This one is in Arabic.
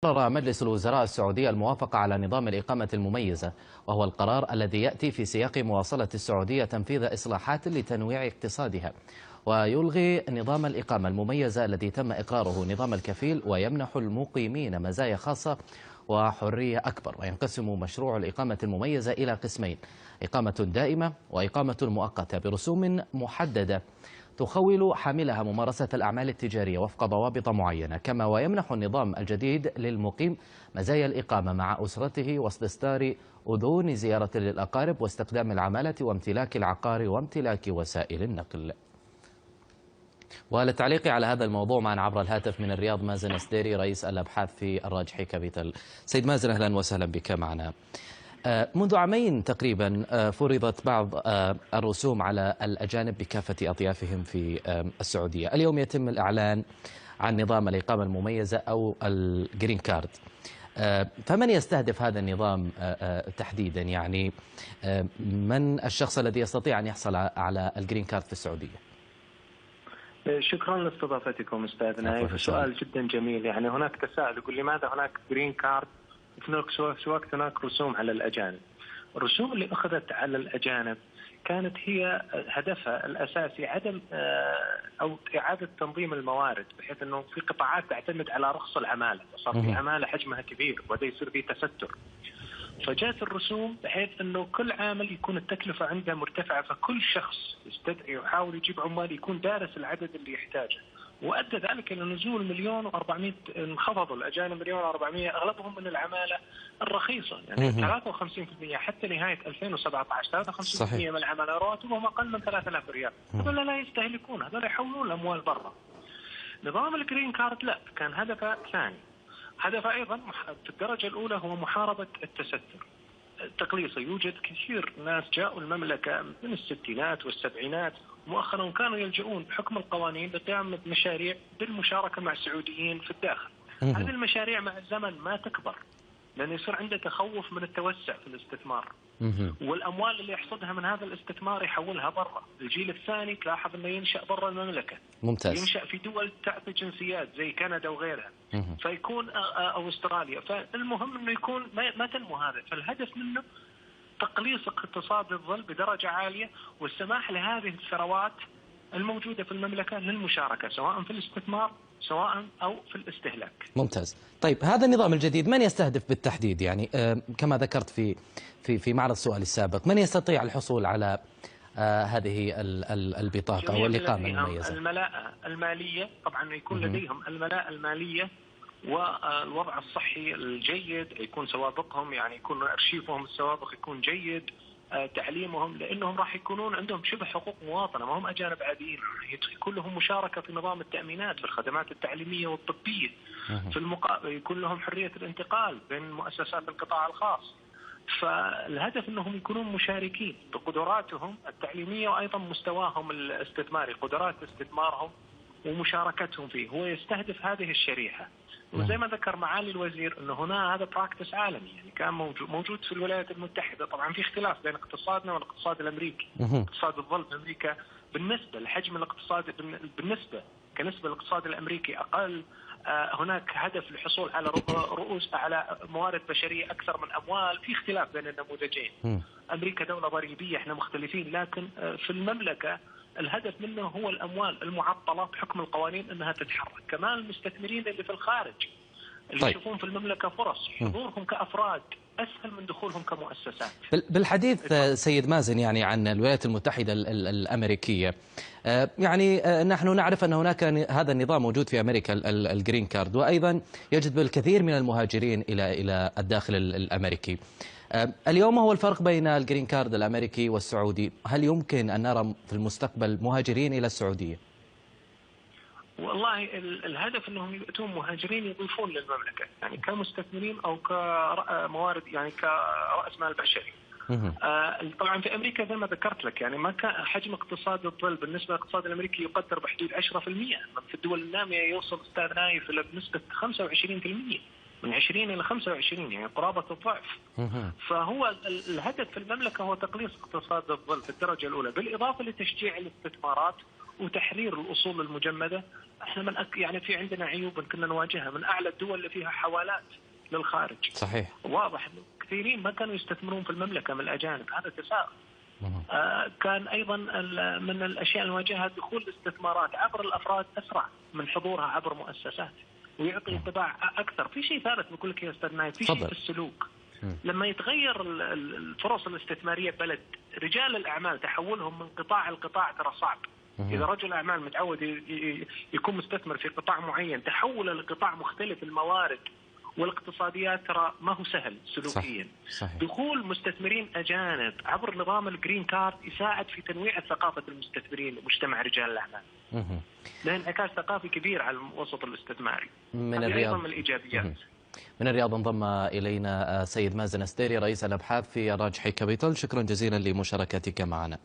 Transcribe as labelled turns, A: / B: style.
A: قرر مجلس الوزراء السعودي الموافقة على نظام الإقامة المميزة، وهو القرار الذي يأتي في سياق مواصلة السعودية تنفيذ إصلاحات لتنويع اقتصادها، ويلغي نظام الإقامة المميزة الذي تم إقراره نظام الكفيل، ويمنح المقيمين مزايا خاصة وحرية أكبر. وينقسم مشروع الإقامة المميزة إلى قسمين: إقامة دائمة وإقامة مؤقتة برسوم محددة تخول حاملها ممارسة الأعمال التجارية وفق ضوابط معينة. كما ويمنح النظام الجديد للمقيم مزايا الإقامة مع أسرته واستصدار أذون زيارة للأقارب واستخدام العمالة وامتلاك العقار وامتلاك وسائل النقل. وللتعليق على هذا الموضوع معنا عبر الهاتف من الرياض مازن السديري، رئيس الأبحاث في الراجحي كابيتال. سيد مازن، أهلا وسهلا بك معنا. منذ عامين تقريبا فرضت بعض الرسوم على الأجانب بكافة أطيافهم في السعودية. اليوم يتم الإعلان عن نظام الإقامة المميزة أو الجرين كارد. فمن يستهدف هذا النظام تحديدا؟ يعني من الشخص الذي يستطيع أن يحصل على الجرين كارد في السعودية؟
B: شكرا لاستضافتكم استاذ نايف. سؤال جدا جميل. يعني هناك تساؤل يقول لماذا هناك جرين كارد وفي نفس الوقت هناك رسوم على الأجانب. الرسوم اللي أخذت على الأجانب كانت هي هدفها الأساسي عدم أو إعادة تنظيم الموارد، بحيث أنه في قطاعات تعتمد على رخص العمالة، صار في عمالة حجمها كبير وبدأ يصير في تستر. فجاءت الرسوم بحيث أنه كل عامل يكون التكلفة عنده مرتفعة، فكل شخص يستدعي ويحاول يجيب عمال يكون دارس العدد اللي يحتاجه، وأدى ذلك إلى نزول 1,400,000. انخفضوا الأجانب 1,400,000، أغلبهم من العمالة الرخيصة، يعني 53% حتى نهاية 2017 53% من العمالة رواتبهم أقل من 3000 ريال. هذول لا يستهلكون، هذول يحولون الأموال برا. نظام الجرين كارد لا، كان هدفه ثاني. هدفه أيضا في الدرجة الأولى هو محاربة التستر التقليصي. يوجد كثير ناس جاءوا المملكة من الستينات والسبعينات مؤخرا كانوا يلجؤون بحكم القوانين لقيام مشاريع بالمشاركة مع السعوديين في الداخل. هذه المشاريع مع الزمن ما تكبر، لأن يصير عنده تخوف من التوسع في الاستثمار، والأموال اللي يحصدها من هذا الاستثمار يحولها برا. الجيل الثاني تلاحظ أنه ينشأ برا المملكة.
A: ممتاز.
B: ينشأ في دول تعطي جنسيات زي كندا وغيرها، فيكون أو استراليا. فالمهم أنه يكون ما تنمو هذا. فالهدف منه تقليص اقتصاد الظل بدرجة عالية، والسماح لهذه الثروات الموجودة في المملكة للمشاركة سواء في الاستثمار سواء أو في الاستهلاك.
A: ممتاز. طيب هذا النظام الجديد من يستهدف بالتحديد؟ يعني كما ذكرت في معرض السؤال السابق، من يستطيع الحصول على هذه البطاقة أو الإقامة المميزة؟
B: الملاءة المالية، طبعا يكون لديهم الملاءة المالية والوضع الصحي الجيد، يكون سوابقهم، يعني يكون أرشيفهم السوابق يكون جيد، تعليمهم، لأنهم راح يكونون عندهم شبه حقوق مواطنة، ما هم أجانب عاديين. يكون لهم مشاركة في نظام التأمينات، في الخدمات التعليمية والطبية. في المقابل يكون لهم حرية الانتقال بين مؤسسات القطاع الخاص. فالهدف أنهم يكونون مشاركين بقدراتهم التعليمية وأيضا مستواهم الاستثماري، قدرات استثمارهم ومشاركتهم فيه. هو يستهدف هذه الشريحة. وزي ما ذكر معالي الوزير انه هنا هذا براكتس عالمي، يعني كان موجود في الولايات المتحدة. طبعا في اختلاف بين اقتصادنا والاقتصاد الامريكي. اقتصاد الظل في امريكا بالنسبة لحجم الاقتصاد، بالنسبة كنسبة للاقتصاد الامريكي اقل. هناك هدف للحصول على على موارد بشرية اكثر من اموال. في اختلاف بين النموذجين. امريكا دولة ضريبية، احنا مختلفين. لكن في المملكة الهدف منه هو الأموال المعطلة بحكم القوانين أنها تتحرك. كمان المستثمرين اللي في الخارج اللي يشوفون في المملكة فرص، حضورهم كأفراد أسهل من دخولهم كمؤسسات.
A: بالحديث سيد مازن يعني عن الولايات المتحدة الأمريكية، يعني نحن نعرف أن هناك هذا النظام موجود في أمريكا الجرين كارد، وأيضا يجذب الكثير من المهاجرين إلى الداخل الأمريكي. اليوم هو الفرق بين الجرين كارد الأمريكي والسعودي؟ هل يمكن أن نرى في المستقبل مهاجرين إلى السعودية؟
B: والله الهدف أنهم يأتون مهاجرين يضيفون للمملكة، يعني كمستثمرين أو كموارد، يعني كرأس مال بشري. طبعا في أمريكا زي ما ذكرت لك، يعني ما كان حجم اقتصاد الظل بالنسبة للاقتصاد الأمريكي يقدر بحدود 10%. في الدول النامية يوصل أستاذ نايف إلى بنسبة 25%، من 20 إلى 25، يعني قرابة الضعف. فهو الهدف في المملكة هو تقليص اقتصاد الظل في الدرجة الأولى، بالإضافة لتشجيع الاستثمارات وتحرير الأصول المجمدة. احنا يعني في عندنا عيوب كنا نواجهها، من أعلى الدول اللي فيها حوالات للخارج.
A: صحيح.
B: واضح إنه كثيرين ما كانوا يستثمرون في المملكة من الأجانب، هذا تساؤل. كان أيضا من الأشياء اللي نواجهها دخول الاستثمارات عبر الأفراد أسرع من حضورها عبر مؤسسات، ويعطي انطباع أكثر. في شيء ثالث بقول لك يا أستاذ نايف، في شيء في السلوك. لما يتغير الفرص الاستثمارية بلد، رجال الأعمال تحولهم من قطاع القطاع ترى صعب. إذا رجل أعمال متعود يكون مستثمر في قطاع معين، تحوله لقطاع مختلف الموارد والاقتصاديات ترى ما هو سهل سلوكيا.
A: صحيح.
B: دخول مستثمرين أجانب عبر نظام الجرين كارد يساعد في تنويع ثقافة المستثمرين ومجتمع رجال الأعمال. له انعكاس ثقافي كبير على الوسط الاستثماري.
A: من الرياض.
B: من الإيجابيات.
A: من الرياض انضم إلينا سيد مازن السديري رئيس الأبحاث في راجحي كابيتال. شكرا جزيلا لمشاركتك معنا.